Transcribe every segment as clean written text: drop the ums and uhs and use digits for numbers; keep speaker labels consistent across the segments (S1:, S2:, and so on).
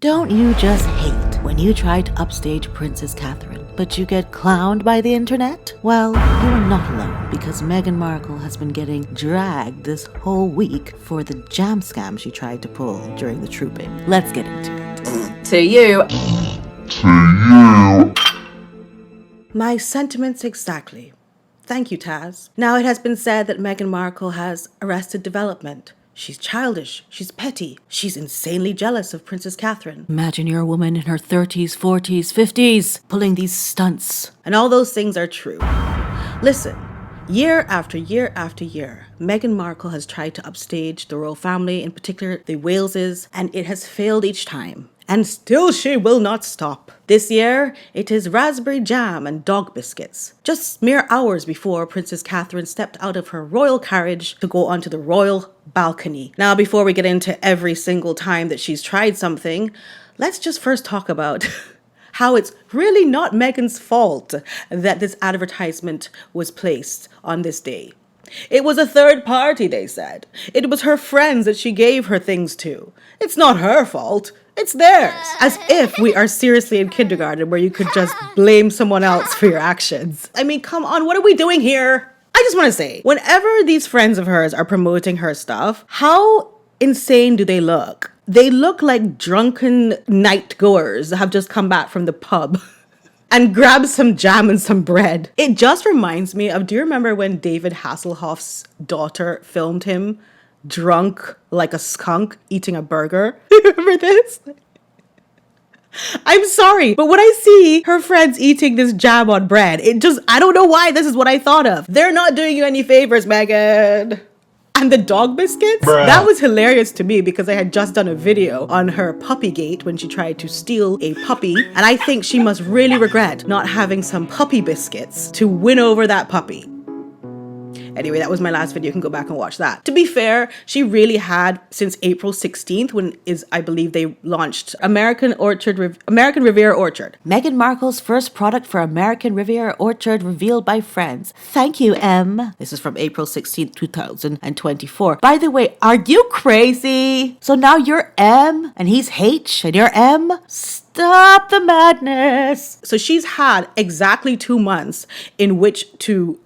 S1: Don't you just hate when you try to upstage Princess Catherine, but you get clowned by the internet? Well, you are not alone, because Meghan Markle has been getting dragged this whole week for the jam scam she tried to pull during the trooping. Let's get into it.
S2: To you.
S3: My sentiments exactly. Thank you, Taz. Now it has been said that Meghan Markle has arrested development. She's childish, she's petty, she's insanely jealous of Princess Catherine.
S1: Imagine you're a woman in her 30s, 40s, 50s, pulling these stunts.
S3: And all those things are true. Listen, year after year after year, Meghan Markle has tried to upstage the royal family, in particular the Waleses, and it has failed each time. And still she will not stop. This year, it is raspberry jam and dog biscuits. Just mere hours before Princess Catherine stepped out of her royal carriage to go onto the royal balcony. Now, before we get into every single time that she's tried something, let's just first talk about how it's really not Meghan's fault that this advertisement was placed on this day. It was a third party, they said. It was her friends that she gave her things to. It's not her fault. It's theirs. As if we are seriously in kindergarten where you could just blame someone else for your actions. I mean, come on, what are we doing here? I just want to say, whenever these friends of hers are promoting her stuff, how insane do they look? They look like drunken night goers that have just come back from the pub and grabbed some jam and some bread. It just reminds me of, do you remember when David Hasselhoff's daughter filmed him drunk like a skunk eating a burger? Remember this? I'm sorry, but when I see her friends eating this jam on bread, I don't know why this is what I thought of. They're not doing you any favors, Meghan. And the dog biscuits? Bruh. That was hilarious to me because I had just done a video on her puppy gate when she tried to steal a puppy. And I think she must really regret not having some puppy biscuits to win over that puppy. Anyway, that was my last video. You can go back and watch that. To be fair, she really had, since April 16th, I believe they launched American Riviera Orchard.
S1: Meghan Markle's first product for American Riviera Orchard revealed by friends. Thank you, M. This is from April 16th, 2024. By the way, are you crazy? So now you're M and he's H and you're M? Stop the madness.
S3: So she's had exactly 2 months in which to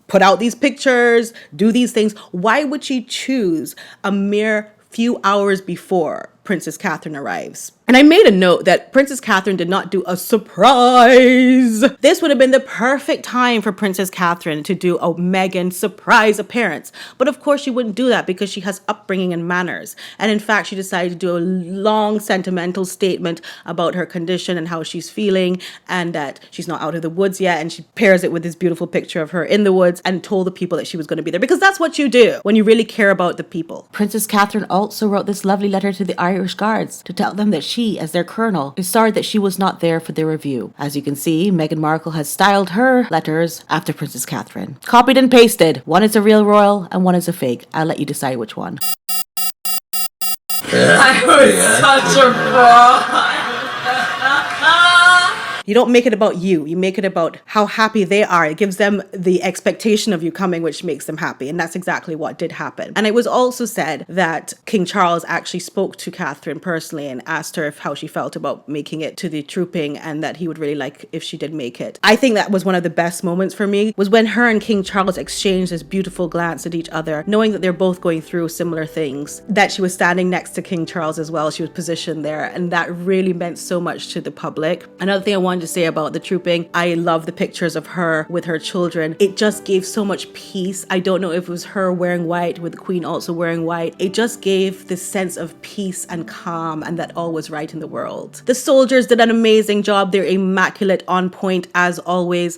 S3: put out these pictures, do these things. Why would she choose a mere few hours before Princess Catherine arrives? And I made a note that Princess Catherine did not do a surprise. This would have been the perfect time for Princess Catherine to do a Meghan surprise appearance. But of course she wouldn't do that because she has upbringing and manners. And in fact, she decided to do a long sentimental statement about her condition and how she's feeling and that she's not out of the woods yet. And she pairs it with this beautiful picture of her in the woods and told the people that she was going to be there, because that's what you do when you really care about the people.
S1: Princess Catherine also wrote this lovely letter to the Irish Guards to tell them that she, as their colonel, is sorry that she was not there for their review. As you can see, Meghan Markle has styled her letters after Princess Catherine. Copied and pasted. One is a real royal and one is a fake. I'll let you decide which one.
S2: I was such a fraud.
S3: You don't make it about you. You make it about how happy they are. It gives them the expectation of you coming, which makes them happy. And that's exactly what did happen. And it was also said that King Charles actually spoke to Catherine personally and asked her how she felt about making it to the trooping and that he would really like if she did make it. I think that was one of the best moments for me, was when her and King Charles exchanged this beautiful glance at each other, knowing that they're both going through similar things, that she was standing next to King Charles as well. She was positioned there. And that really meant so much to the public. Another thing I wanted to say about the trooping, I love the pictures of her with her children. It just gave so much peace. I don't know if it was her wearing white with the Queen also wearing white. It just gave this sense of peace and calm and that all was right in the world. The soldiers did an amazing job. They're immaculate, on point as always.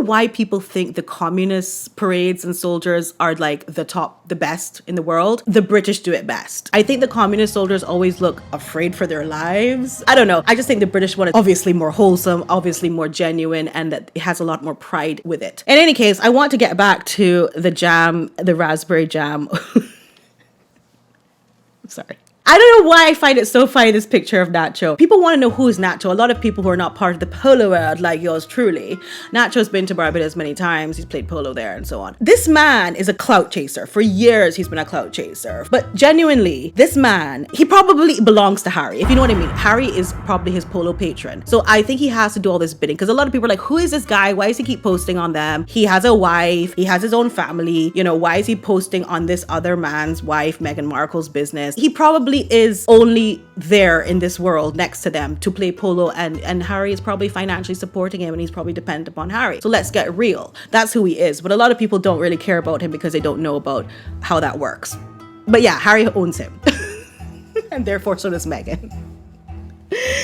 S3: Why people think the communist parades and soldiers are like the best in the world. The British do it best. I think the communist soldiers always look afraid for their lives. I don't know. I just think the British one is obviously more wholesome, obviously more genuine, and that it has a lot more pride with it. In any case, I want to get back to the jam, the raspberry jam. Sorry. I don't know why I find it so funny, this picture of Nacho. People want to know who is Nacho. A lot of people who are not part of the polo world, like yours truly. Nacho's been to Barbados many times. He's played polo there and so on. This man is a clout chaser. For years, he's been a clout chaser. But genuinely, this man, he probably belongs to Harry, if you know what I mean. Harry is probably his polo patron. So I think he has to do all this bidding, because a lot of people are like, who is this guy? Why does he keep posting on them? He has a wife. He has his own family. You know, why is he posting on this other man's wife, Meghan Markle's business? He probably is only there in this world next to them to play polo, and Harry is probably financially supporting him, and he's probably dependent upon Harry. So let's get real. That's who he is. But a lot of people don't really care about him because they don't know about how that works. But yeah, Harry owns him. And therefore so does Meghan.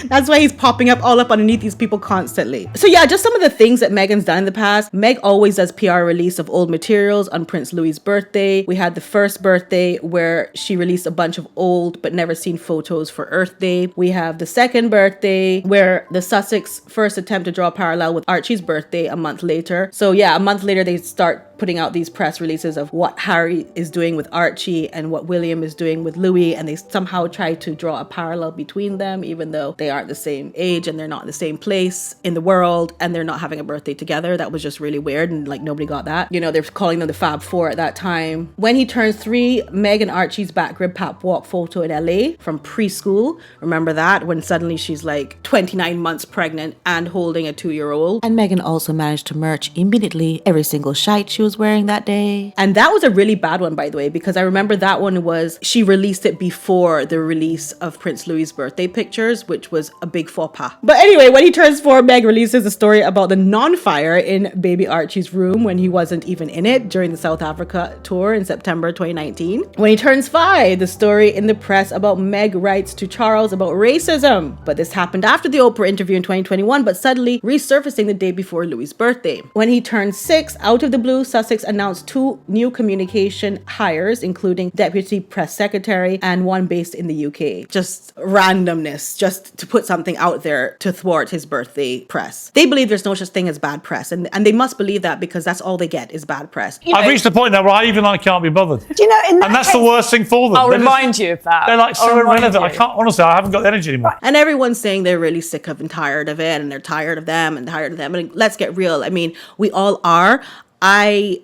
S3: That's why he's popping up all up underneath these people constantly. So yeah, just some of the things that Meghan's done in the past. Meg always does PR release of old materials on Prince Louis's birthday. We had the first birthday where she released a bunch of old but never seen photos for Earth Day. We have the second birthday where the Sussex first attempt to draw a parallel with Archie's birthday a month later. So yeah, a month later they start putting out these press releases of what Harry is doing with Archie and what William is doing with Louis, and they somehow try to draw a parallel between them, even though they aren't the same age and they're not in the same place in the world and they're not having a birthday together. That was just really weird, and like nobody got that. You know, they're calling them the Fab Four at that time. When he turns 3, Meg and Archie's back rib pap walk photo in LA from preschool. Remember that? When suddenly she's like 29 months pregnant and holding a 2-year-old.
S1: And Meghan also managed to merch immediately every single shite she was wearing that day.
S3: And that was a really bad one, by the way, because I remember that one was, she released it before the release of Prince Louis's birthday pictures, which was a big faux pas. But anyway, when he turns 4, Meg releases a story about the non-fire in baby Archie's room when he wasn't even in it during the South Africa tour in September 2019. When he turns 5, the story in the press about Meg writes to Charles about racism. But this happened after the Oprah interview in 2021, but suddenly resurfacing the day before Louis's birthday. When he turns 6, out of the blue, Sussex announced 2 new communication hires, including deputy press secretary and one based in the UK. Just randomness, just to put something out there to thwart his birthday press. They believe there's no such thing as bad press, and they must believe that because that's all they get is bad press.
S4: I've reached a point now where I can't be bothered.
S2: Do you know, in that
S4: and that's
S2: case,
S4: the worst thing for them.
S2: I'll remind you of that.
S4: They're like so irrelevant. I can't, honestly, I haven't got the energy anymore.
S3: And everyone's saying they're really sick of and tired of it, and they're tired of them and tired of them. And let's get real. I mean, we all are. I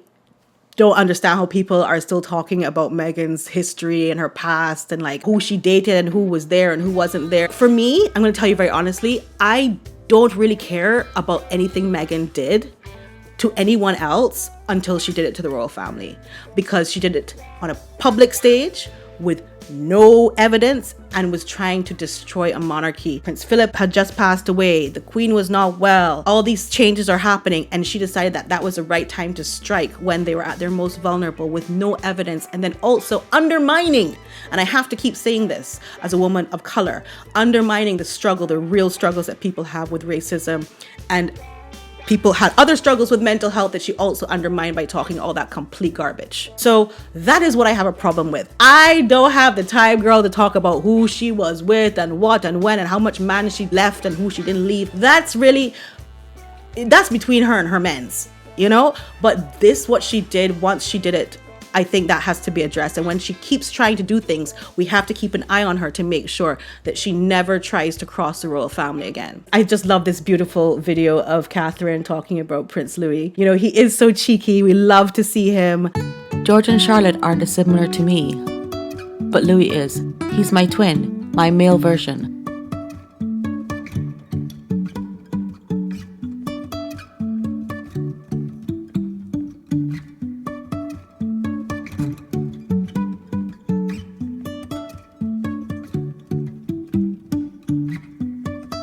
S3: don't understand how people are still talking about Meghan's history and her past and like who she dated and who was there and who wasn't there. For me, I'm going to tell you very honestly, I don't really care about anything Meghan did to anyone else until she did it to the royal family, because she did it on a public stage with no evidence and was trying to destroy a monarchy. Prince Philip had just passed away. The Queen was not well. All these changes are happening, and she decided that that was the right time to strike when they were at their most vulnerable with no evidence, and then also undermining, and I have to keep saying this as a woman of color, undermining the struggle, the real struggles that people have with racism, and people had other struggles with mental health that she also undermined by talking all that complete garbage. So that is what I have a problem with. I don't have the time, girl, to talk about who she was with and what and when and how much man she left and who she didn't leave. That's between her and her men's, you know? But this, what she did, once she did it, I think that has to be addressed. And when she keeps trying to do things, we have to keep an eye on her to make sure that she never tries to cross the royal family again. I just love this beautiful video of Catherine talking about Prince Louis. You know, he is so cheeky. We love to see him.
S1: George and Charlotte aren't as similar to me, but Louis is. He's my twin, my male version.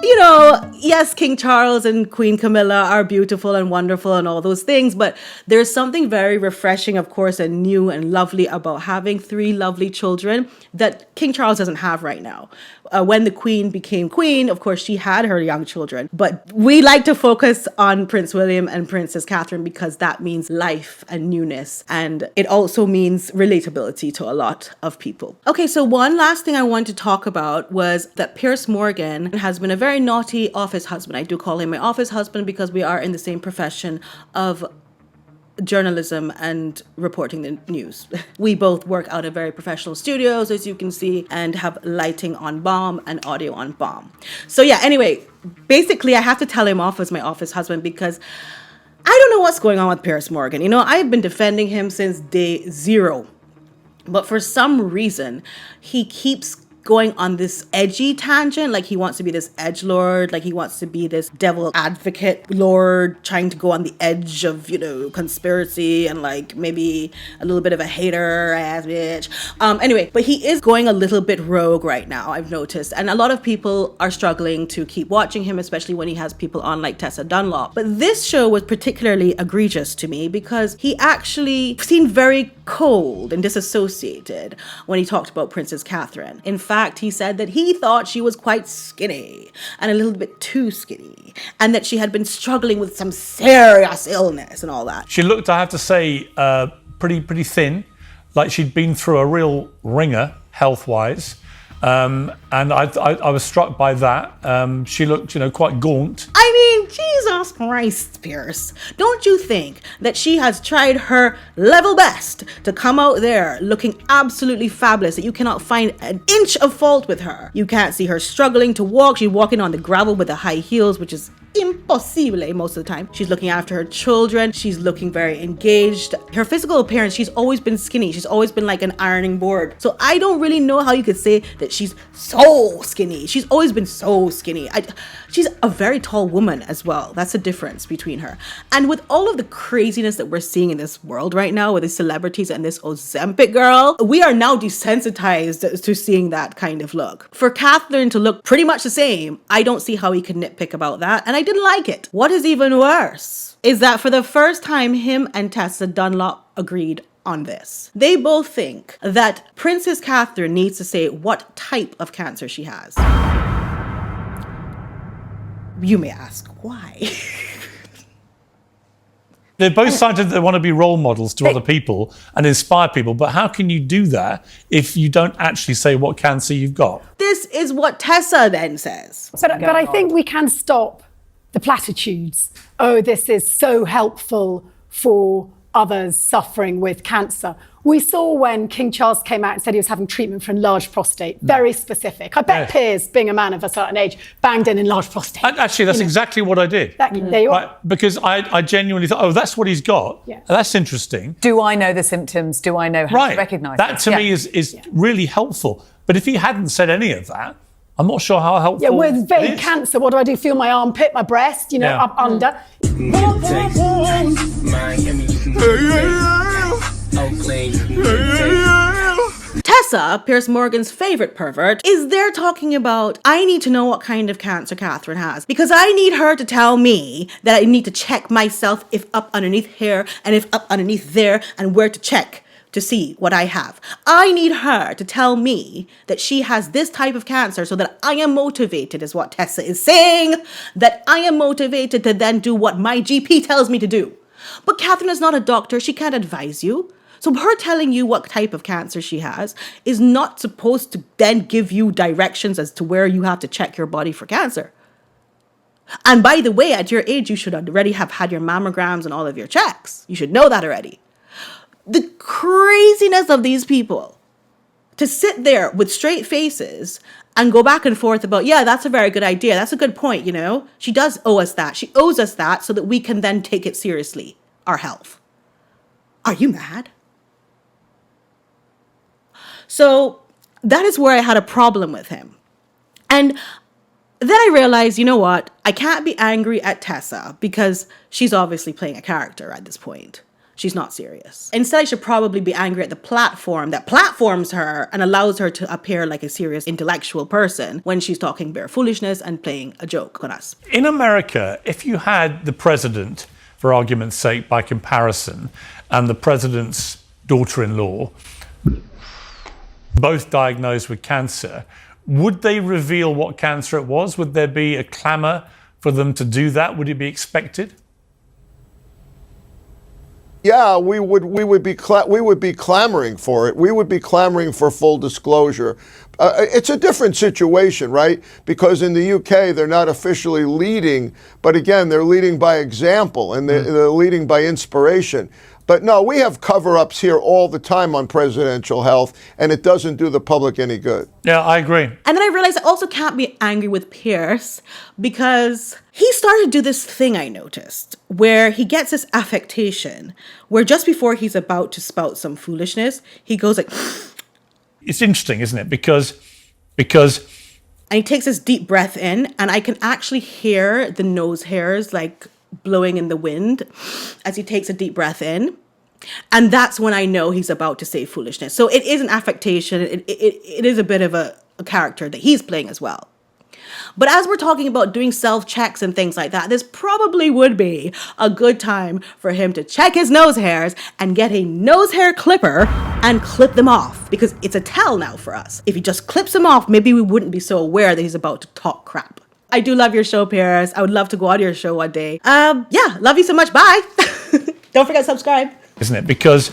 S3: You know, yes, King Charles and Queen Camilla are beautiful and wonderful and all those things, but there's something very refreshing, of course, and new and lovely about having 3 lovely children that King Charles doesn't have right now. When the Queen became Queen, of course, she had her young children, but we like to focus on Prince William and Princess Catherine because that means life and newness, and it also means relatability to a lot of people. Okay, so one last thing I want to talk about was that Piers Morgan has been a very naughty office husband. I do call him my office husband because we are in the same profession of journalism and reporting the news. We both work out of very professional studios, as you can see, and have lighting on bomb and audio on bomb. So yeah, anyway, basically I have to tell him off as my office husband because I don't know what's going on with Piers Morgan. You know, I've been defending him since day zero. But for some reason, he keeps going on this edgy tangent, like he wants to be this edgelord, like he wants to be this devil advocate lord, trying to go on the edge of, you know, conspiracy and like maybe a little bit of a hater ass bitch. Anyway, but he is going a little bit rogue right now, I've noticed. And a lot of people are struggling to keep watching him, especially when he has people on like Tessa Dunlop. But this show was particularly egregious to me because he actually seemed very cold and disassociated when he talked about Princess Catherine. In fact, he said that he thought she was quite skinny and a little bit too skinny, and that she had been struggling with some serious illness and all that.
S4: She looked, I have to say, pretty thin, like she'd been through a real ringer health-wise. And I was struck by that. She looked, you know, quite gaunt.
S3: I mean, Jesus Christ, Piers. Don't you think that she has tried her level best to come out there looking absolutely fabulous, that you cannot find an inch of fault with her? You can't see her struggling to walk. She's walking on the gravel with the high heels, which is impossible most of the time. She's looking after her children. She's looking very engaged. Her physical appearance, she's always been skinny. She's always been like an ironing board. So I don't really know how you could say that she's so skinny. She's always been so skinny. She's a very tall woman as well. That's the difference between her. And with all of the craziness that we're seeing in this world right now with the celebrities and this Ozempic girl, we are now desensitized to seeing that kind of look. For Catherine to look pretty much the same, I don't see how he could nitpick about that. And I didn't like it. What is even worse is that for the first time, him and Tessa Dunlop agreed on this. They both think that Princess Catherine needs to say what type of cancer she has. You may ask, why?
S4: They both decided they want to be role models to other people and inspire people, but how can you do that if you don't actually say what cancer you've got?
S3: This is what Tessa then says.
S5: But I think we can stop the platitudes. Oh, this is so helpful for others suffering with cancer. We saw when King Charles came out and said he was having treatment for enlarged prostate. Very specific. I bet Piers, being a man of a certain age, banged in enlarged prostate.
S4: Actually, that's exactly what I did.
S5: There you are.
S4: Right, because I genuinely thought, oh, that's what he's got.
S5: Yeah.
S4: That's interesting.
S2: Do I know the symptoms? Do I know how to recognise them?
S4: That to me is really helpful. But if he hadn't said any of that, I'm not sure how helpful.
S5: Yeah, with vague cancer, what do I do? Feel my armpit, my breast, you know, up under.
S3: Tessa, Piers Morgan's favorite pervert, is there talking about, I need to know what kind of cancer Catherine has, because I need her to tell me that I need to check myself if up underneath here and if up underneath there and where to check to see what I have. I need her to tell me that she has this type of cancer so that I am motivated, is what Tessa is saying, that I am motivated to then do what my GP tells me to do. But Catherine is not a doctor. She can't advise you. So her telling you what type of cancer she has is not supposed to then give you directions as to where you have to check your body for cancer. And by the way, at your age, you should already have had your mammograms and all of your checks. You should know that already. The craziness of these people to sit there with straight faces and go back and forth about, yeah, that's a very good idea. That's a good point, you know. She does owe us that. She owes us that so that we can then take it seriously, our health. Are you mad? So that is where I had a problem with him. And then I realized, you know what? I can't be angry at Tessa because she's obviously playing a character at this point. She's not serious. Instead, I should probably be angry at the platform that platforms her and allows her to appear like a serious intellectual person when she's talking bare foolishness and playing a joke on us.
S4: In America, if you had the president, for argument's sake, by comparison, and the president's daughter-in-law, both diagnosed with cancer, would they reveal what cancer it was? Would there be a clamour for them to do that? Would it be expected?
S6: Yeah, we would be clamoring for it. We would be clamoring for full disclosure. It's a different situation, right? Because in the UK, they're not officially leading, but again, they're leading by example and they're leading by inspiration. But no, we have cover-ups here all the time on presidential health, and it doesn't do the public any good.
S4: Yeah, I agree.
S3: And then I realized I also can't be angry with Piers because he started to do this thing I noticed where he gets this affectation where just before he's about to spout some foolishness, he goes like...
S4: It's interesting, isn't it? Because
S3: and he takes this deep breath in, and I can actually hear the nose hairs like blowing in the wind as he takes a deep breath in. And that's when I know he's about to say foolishness. So it is an affectation. It is a bit of a character that he's playing as well. But as we're talking about doing self-checks and things like that, this probably would be a good time for him to check his nose hairs and get a nose hair clipper and clip them off, because it's a tell now for us. If he just clips them off, maybe we wouldn't be so aware that he's about to talk crap. I do love your show, Piers. I would love to go on your show one day. Yeah, love you so much. Bye. Don't forget to subscribe.
S4: Isn't it? Because